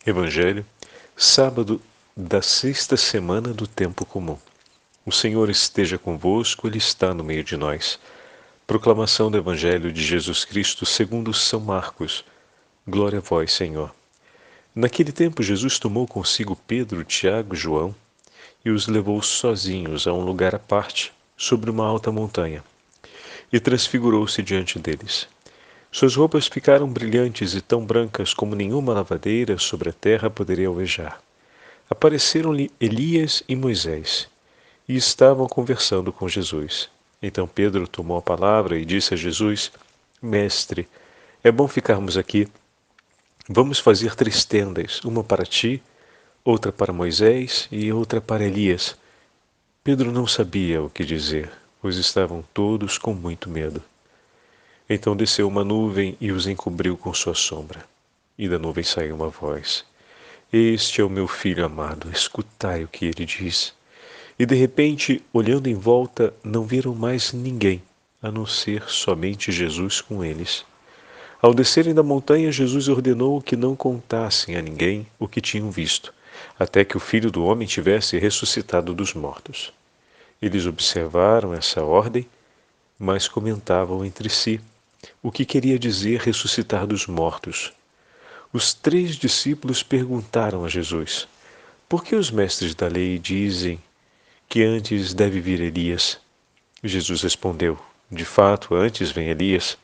Evangelho, sábado da sexta semana do tempo comum. O Senhor esteja convosco, Ele está no meio de nós. Proclamação do Evangelho de Jesus Cristo segundo São Marcos. Glória a vós, Senhor. Naquele tempo, Jesus tomou consigo Pedro, Tiago e João e os levou sozinhos a um lugar à parte, sobre uma alta montanha, e transfigurou-se diante deles. Suas roupas ficaram brilhantes e tão brancas como nenhuma lavadeira sobre a terra poderia alvejar. Apareceram-lhe Elias e Moisés, e estavam conversando com Jesus. Então Pedro tomou a palavra e disse a Jesus: Mestre, é bom ficarmos aqui. Vamos fazer 3 tendas, uma para ti, outra para Moisés e outra para Elias. Pedro não sabia o que dizer, pois estavam todos com muito medo. Então desceu uma nuvem e os encobriu com sua sombra. E da nuvem saiu uma voz: Este é o meu filho amado, escutai o que ele diz. E de repente, olhando em volta, não viram mais ninguém, a não ser somente Jesus com eles. Ao descerem da montanha, Jesus ordenou que não contassem a ninguém o que tinham visto, até que o Filho do Homem tivesse ressuscitado dos mortos. Eles observaram essa ordem, mas comentavam entre si o que queria dizer ressuscitar dos mortos. Os 3 discípulos perguntaram a Jesus: Por que os mestres da lei dizem que antes deve vir Elias? Jesus respondeu: De fato, antes vem Elias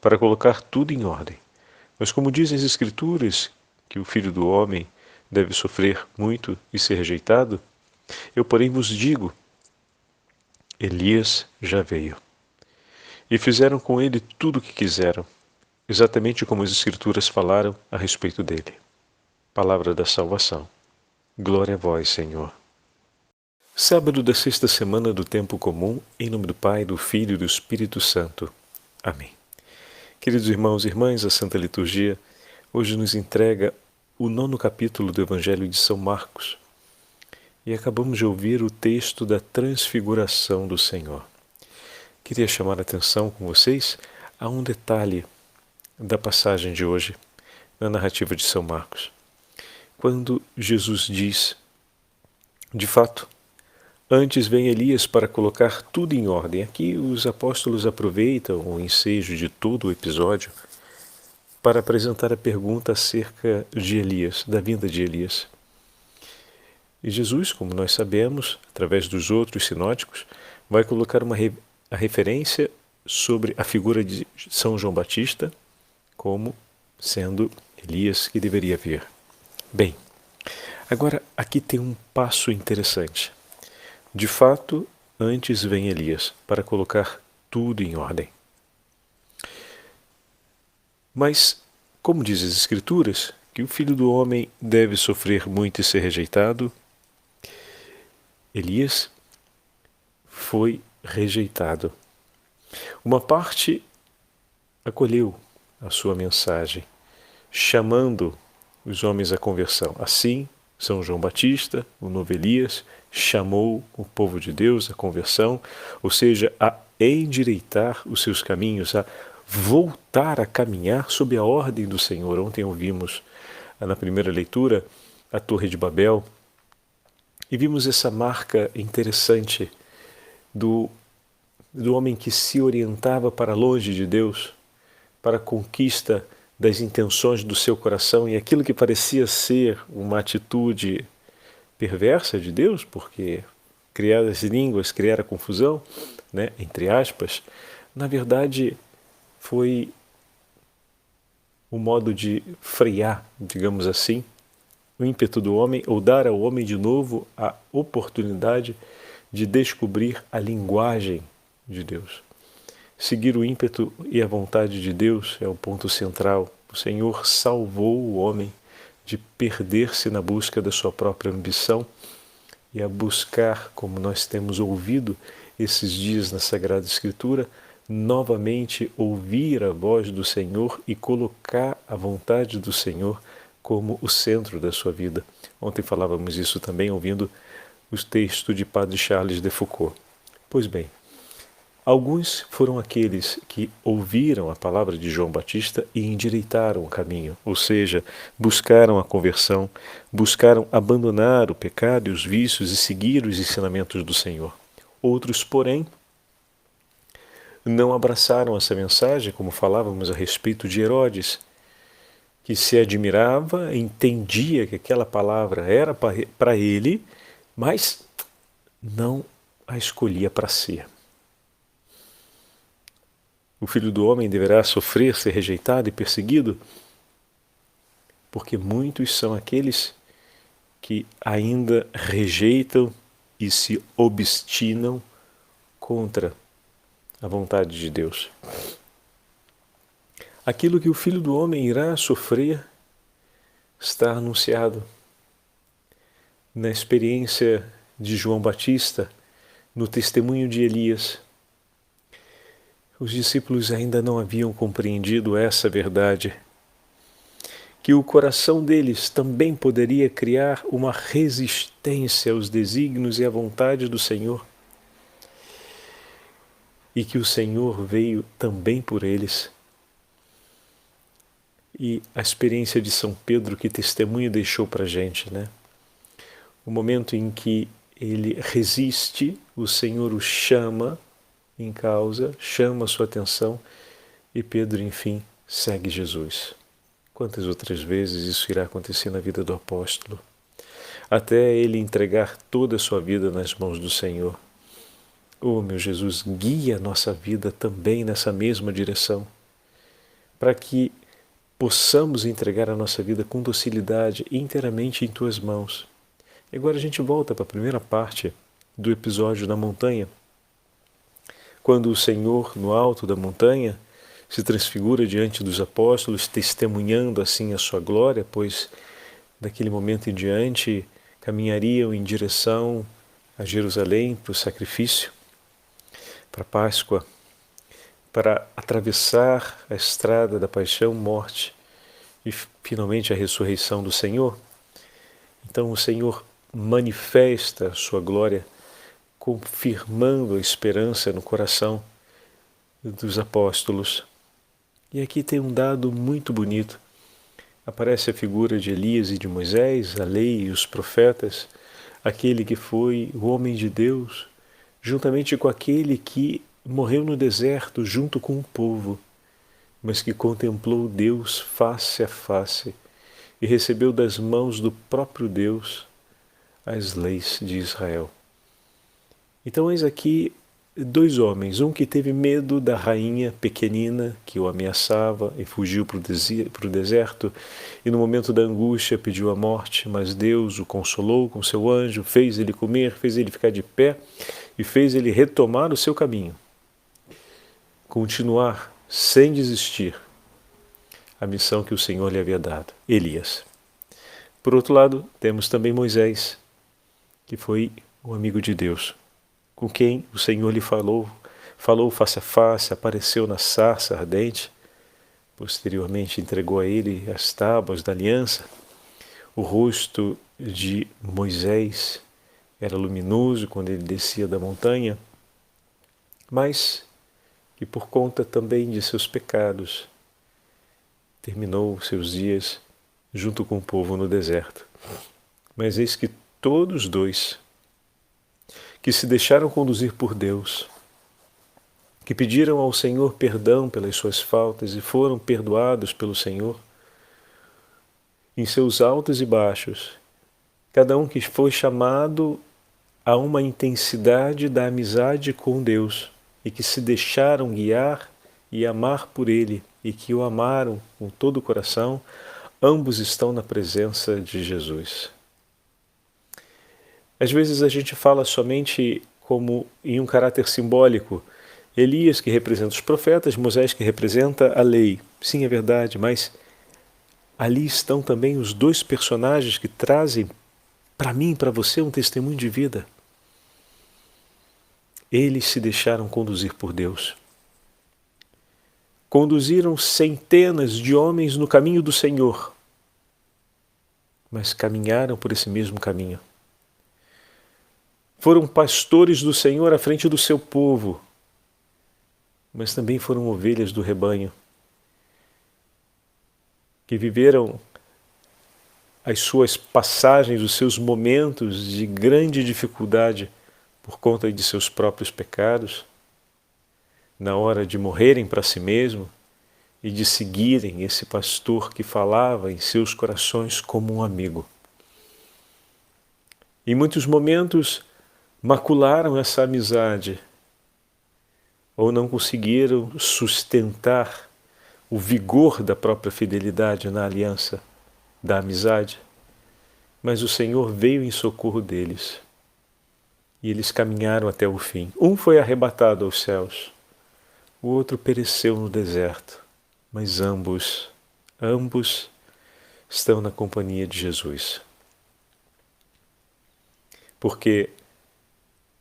para colocar tudo em ordem. Mas como dizem as Escrituras que o Filho do Homem deve sofrer muito e ser rejeitado, eu, porém, vos digo: Elias já veio. E fizeram com ele tudo o que quiseram, exatamente como as Escrituras falaram a respeito dele. Palavra da salvação. Glória a vós, Senhor. Sábado da sexta semana do tempo comum, em nome do Pai, do Filho e do Espírito Santo. Amém. Queridos irmãos e irmãs, a Santa Liturgia hoje nos entrega o 9º capítulo do Evangelho de São Marcos. E acabamos de ouvir o texto da transfiguração do Senhor. Queria chamar a atenção com vocês a um detalhe da passagem de hoje, na narrativa de São Marcos. Quando Jesus diz: De fato, antes vem Elias para colocar tudo em ordem. Aqui os apóstolos aproveitam o ensejo de todo o episódio para apresentar a pergunta acerca de Elias, da vinda de Elias. E Jesus, como nós sabemos, através dos outros sinóticos, vai colocar a referência sobre a figura de São João Batista como sendo Elias que deveria vir. Bem, agora aqui tem um passo interessante. De fato, antes vem Elias para colocar tudo em ordem. Mas, como diz as Escrituras, que o Filho do Homem deve sofrer muito e ser rejeitado, Elias foi rejeitado. Uma parte acolheu a sua mensagem, chamando os homens à conversão. Assim, São João Batista, o novo Elias, chamou o povo de Deus à conversão, ou seja, a endireitar os seus caminhos, a voltar a caminhar sob a ordem do Senhor. Ontem ouvimos na primeira leitura a Torre de Babel e vimos essa marca interessante do homem que se orientava para longe de Deus, para a conquista das intenções do seu coração, e aquilo que parecia ser uma atitude perversa de Deus, porque criar as línguas, criar a confusão, entre aspas, na verdade foi um modo de frear, digamos assim, o ímpeto do homem, ou dar ao homem de novo a oportunidade de descobrir a linguagem de Deus. Seguir o ímpeto e a vontade de Deus é o ponto central. O Senhor salvou o homem de perder-se na busca da sua própria ambição e a buscar, como nós temos ouvido esses dias na Sagrada Escritura, novamente ouvir a voz do Senhor e colocar a vontade do Senhor como o centro da sua vida. Ontem falávamos isso também ouvindo os textos de Padre Charles de Foucault. Pois bem, Alguns foram aqueles que ouviram a palavra de João Batista e endireitaram o caminho, ou seja, buscaram a conversão, buscaram abandonar o pecado e os vícios e seguir os ensinamentos do Senhor. Outros, porém, não abraçaram essa mensagem, como falávamos a respeito de Herodes, que se admirava, entendia que aquela palavra era para ele, mas não a escolhia para si. O Filho do Homem deverá sofrer, ser rejeitado e perseguido, porque muitos são aqueles que ainda rejeitam e se obstinam contra a vontade de Deus. Aquilo que o Filho do Homem irá sofrer está anunciado na experiência de João Batista, no testemunho de Elias. Os discípulos ainda não haviam compreendido essa verdade, que o coração deles também poderia criar uma resistência aos desígnios e à vontade do Senhor, e que o Senhor veio também por eles. E a experiência de São Pedro, que testemunho deixou para a gente, né? O momento em que ele resiste, o Senhor o chama em causa, chama a sua atenção e Pedro, enfim, segue Jesus. Quantas outras vezes isso irá acontecer na vida do apóstolo? Até ele entregar toda a sua vida nas mãos do Senhor. Oh, meu Jesus, guia a nossa vida também nessa mesma direção, para que possamos entregar a nossa vida com docilidade inteiramente em Tuas mãos. E agora a gente volta para a primeira parte do episódio da montanha, quando o Senhor, no alto da montanha, se transfigura diante dos apóstolos, testemunhando assim a sua glória, pois daquele momento em diante caminhariam em direção a Jerusalém para o sacrifício, para a Páscoa, para atravessar a estrada da paixão, morte e finalmente a ressurreição do Senhor. Então o Senhor manifesta a sua glória, confirmando a esperança no coração dos apóstolos. E aqui tem um dado muito bonito. Aparece a figura de Elias e de Moisés, a lei e os profetas, aquele que foi o homem de Deus, juntamente com aquele que morreu no deserto junto com o povo, mas que contemplou Deus face a face e recebeu das mãos do próprio Deus as leis de Israel. Então eis aqui dois homens, um que teve medo da rainha pequenina que o ameaçava e fugiu para o deserto e no momento da angústia pediu a morte, mas Deus o consolou com seu anjo, fez ele comer, fez ele ficar de pé e fez ele retomar o seu caminho. Continuar sem desistir a missão que o Senhor lhe havia dado, Elias. Por outro lado, temos também Moisés, que foi o amigo de Deus, com quem o Senhor lhe falou face a face, apareceu na sarça ardente, posteriormente entregou a ele as tábuas da aliança. O rosto de Moisés era luminoso quando ele descia da montanha, mas que por conta também de seus pecados, terminou seus dias junto com o povo no deserto. Mas eis que todos dois, que se deixaram conduzir por Deus, que pediram ao Senhor perdão pelas suas faltas e foram perdoados pelo Senhor, em seus altos e baixos, cada um que foi chamado a uma intensidade da amizade com Deus e que se deixaram guiar e amar por Ele e que o amaram com todo o coração, ambos estão na presença de Jesus. Às vezes a gente fala somente como em um caráter simbólico, Elias que representa os profetas, Moisés que representa a lei. Sim, é verdade, mas ali estão também os dois personagens que trazem para mim e para você um testemunho de vida. Eles se deixaram conduzir por Deus. Conduziram centenas de homens no caminho do Senhor, mas caminharam por esse mesmo caminho. Foram pastores do Senhor à frente do seu povo, mas também foram ovelhas do rebanho, que viveram as suas passagens, os seus momentos de grande dificuldade por conta de seus próprios pecados, na hora de morrerem para si mesmo e de seguirem esse pastor que falava em seus corações como um amigo. Em muitos momentos macularam essa amizade ou não conseguiram sustentar o vigor da própria fidelidade na aliança da amizade, mas o Senhor veio em socorro deles e eles caminharam até o fim. Um foi arrebatado aos céus, o outro pereceu no deserto, mas ambos estão na companhia de Jesus. Porque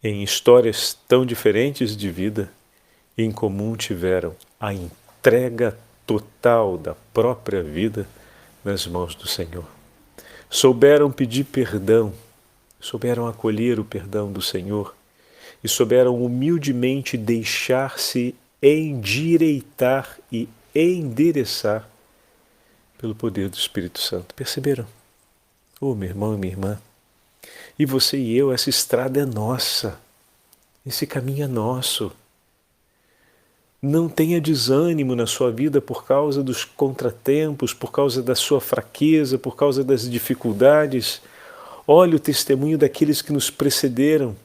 em histórias tão diferentes de vida, em comum tiveram a entrega total da própria vida nas mãos do Senhor. Souberam pedir perdão, souberam acolher o perdão do Senhor e souberam humildemente deixar-se endireitar e endereçar pelo poder do Espírito Santo. Perceberam? Oh, meu irmão e minha irmã, e você e eu, essa estrada é nossa, esse caminho é nosso. Não tenha desânimo na sua vida por causa dos contratempos, por causa da sua fraqueza, por causa das dificuldades. Olhe o testemunho daqueles que nos precederam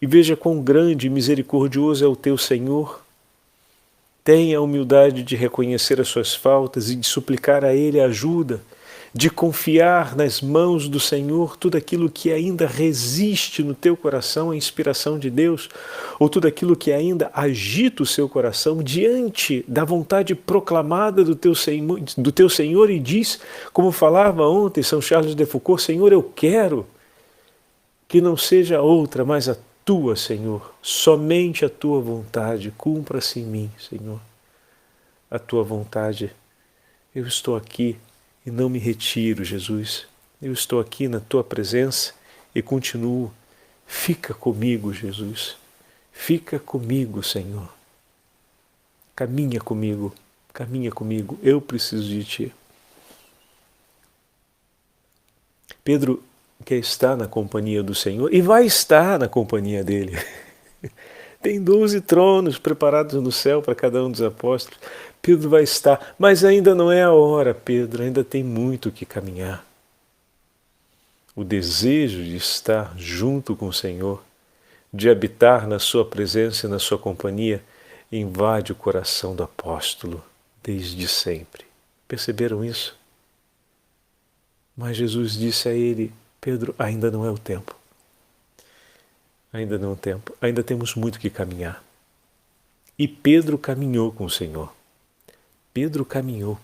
e veja quão grande e misericordioso é o teu Senhor. Tenha a humildade de reconhecer as suas faltas e de suplicar a Ele ajuda, de confiar nas mãos do Senhor tudo aquilo que ainda resiste no teu coração à inspiração de Deus, ou tudo aquilo que ainda agita o seu coração diante da vontade proclamada do teu Senhor e diz, como falava ontem São Charles de Foucault, Senhor, eu quero que não seja outra, mas a tua, Senhor, somente a tua vontade, cumpra-se em mim, Senhor, a tua vontade. Eu estou aqui e não me retiro, Jesus. Eu estou aqui na tua presença e continuo. Fica comigo, Jesus. Fica comigo, Senhor. Caminha comigo, eu preciso de ti. Pedro quer estar na companhia do Senhor e vai estar na companhia dele. Tem 12 tronos preparados no céu para cada um dos apóstolos. Pedro vai estar, mas ainda não é a hora, Pedro, ainda tem muito que caminhar. O desejo de estar junto com o Senhor, de habitar na sua presença e na sua companhia, invade o coração do apóstolo desde sempre. Perceberam isso? Mas Jesus disse a ele, Pedro, ainda não é o tempo. Ainda não é o tempo. Ainda temos muito que caminhar. E Pedro caminhou com o Senhor. Pedro caminhou.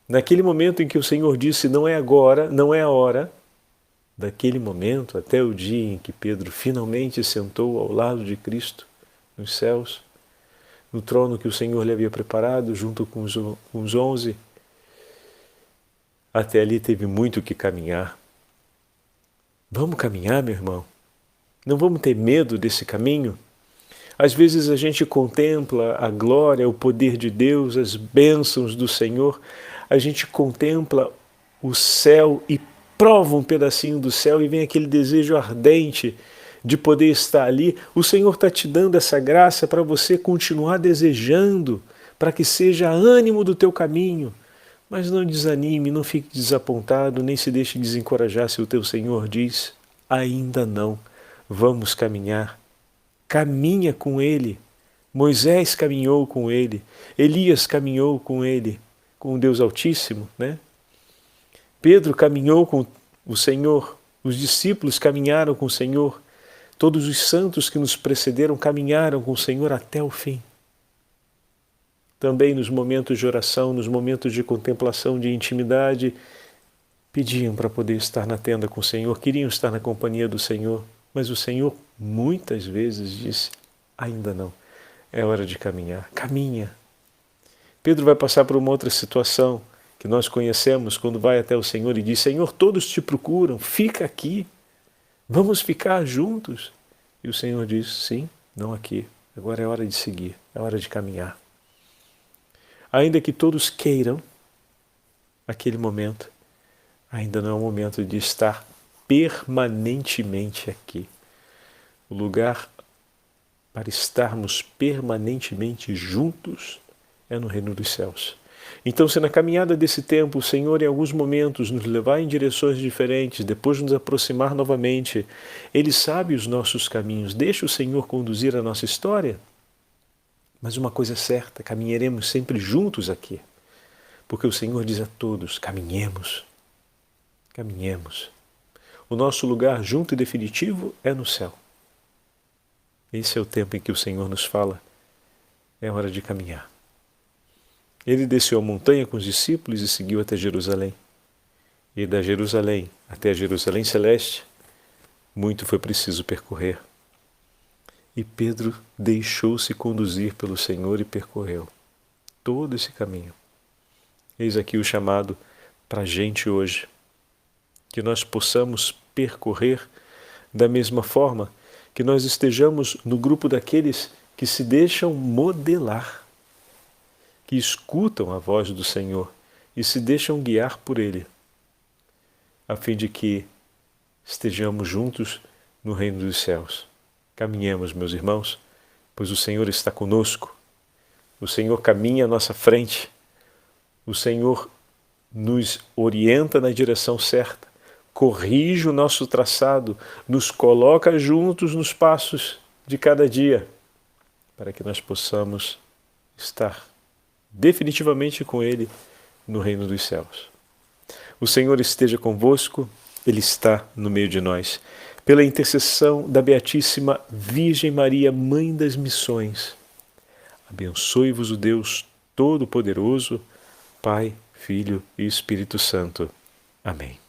Naquele momento em que o Senhor disse, não é agora, não é a hora, daquele momento até o dia em que Pedro finalmente sentou ao lado de Cristo, nos céus, no trono que o Senhor lhe havia preparado, junto com os 11, até ali teve muito que caminhar. Vamos caminhar, meu irmão? Não vamos ter medo desse caminho? Às vezes a gente contempla a glória, o poder de Deus, as bênçãos do Senhor, a gente contempla o céu e prova um pedacinho do céu e vem aquele desejo ardente de poder estar ali. O Senhor está te dando essa graça para você continuar desejando, para que seja ânimo do teu caminho. Mas não desanime, não fique desapontado, nem se deixe desencorajar se o teu Senhor diz, ainda não, vamos caminhar. Caminha com Ele. Moisés caminhou com Ele. Elias caminhou com Ele, com o Deus Altíssimo, né? Pedro caminhou com o Senhor. Os discípulos caminharam com o Senhor. Todos os santos que nos precederam caminharam com o Senhor até o fim. Também nos momentos de oração, nos momentos de contemplação, de intimidade, pediam para poder estar na tenda com o Senhor, queriam estar na companhia do Senhor, mas o Senhor muitas vezes disse, ainda não, é hora de caminhar, caminha. Pedro vai passar por uma outra situação que nós conhecemos quando vai até o Senhor e diz, Senhor, todos te procuram, fica aqui, vamos ficar juntos. E o Senhor diz, sim, não aqui, Agora é hora de seguir, é hora de caminhar. Ainda que todos queiram, aquele momento ainda não é o momento de estar permanentemente aqui. O lugar para estarmos permanentemente juntos é no reino dos céus. Então, se na caminhada desse tempo o Senhor em alguns momentos nos levar em direções diferentes, depois nos aproximar novamente, Ele sabe os nossos caminhos, deixa o Senhor conduzir a nossa história. Mas uma coisa é certa, caminharemos sempre juntos aqui, porque o Senhor diz a todos, caminhemos, caminhemos. O nosso lugar junto e definitivo é no céu. Esse é o tempo em que o Senhor nos fala, é hora de caminhar. Ele desceu a montanha com os discípulos e seguiu até Jerusalém. E da Jerusalém até a Jerusalém Celeste, muito foi preciso percorrer. E Pedro deixou-se conduzir pelo Senhor e percorreu todo esse caminho. Eis aqui o chamado para a gente hoje, que nós possamos percorrer da mesma forma, que nós estejamos no grupo daqueles que se deixam modelar, que escutam a voz do Senhor e se deixam guiar por Ele, a fim de que estejamos juntos no reino dos céus. Caminhemos, meus irmãos, pois o Senhor está conosco, o Senhor caminha à nossa frente, o Senhor nos orienta na direção certa, corrige o nosso traçado, nos coloca juntos nos passos de cada dia, para que nós possamos estar definitivamente com Ele no reino dos céus. O Senhor esteja convosco, Ele está no meio de nós. Pela intercessão da Beatíssima Virgem Maria, Mãe das Missões, abençoe-vos o Deus Todo-Poderoso, Pai, Filho e Espírito Santo. Amém.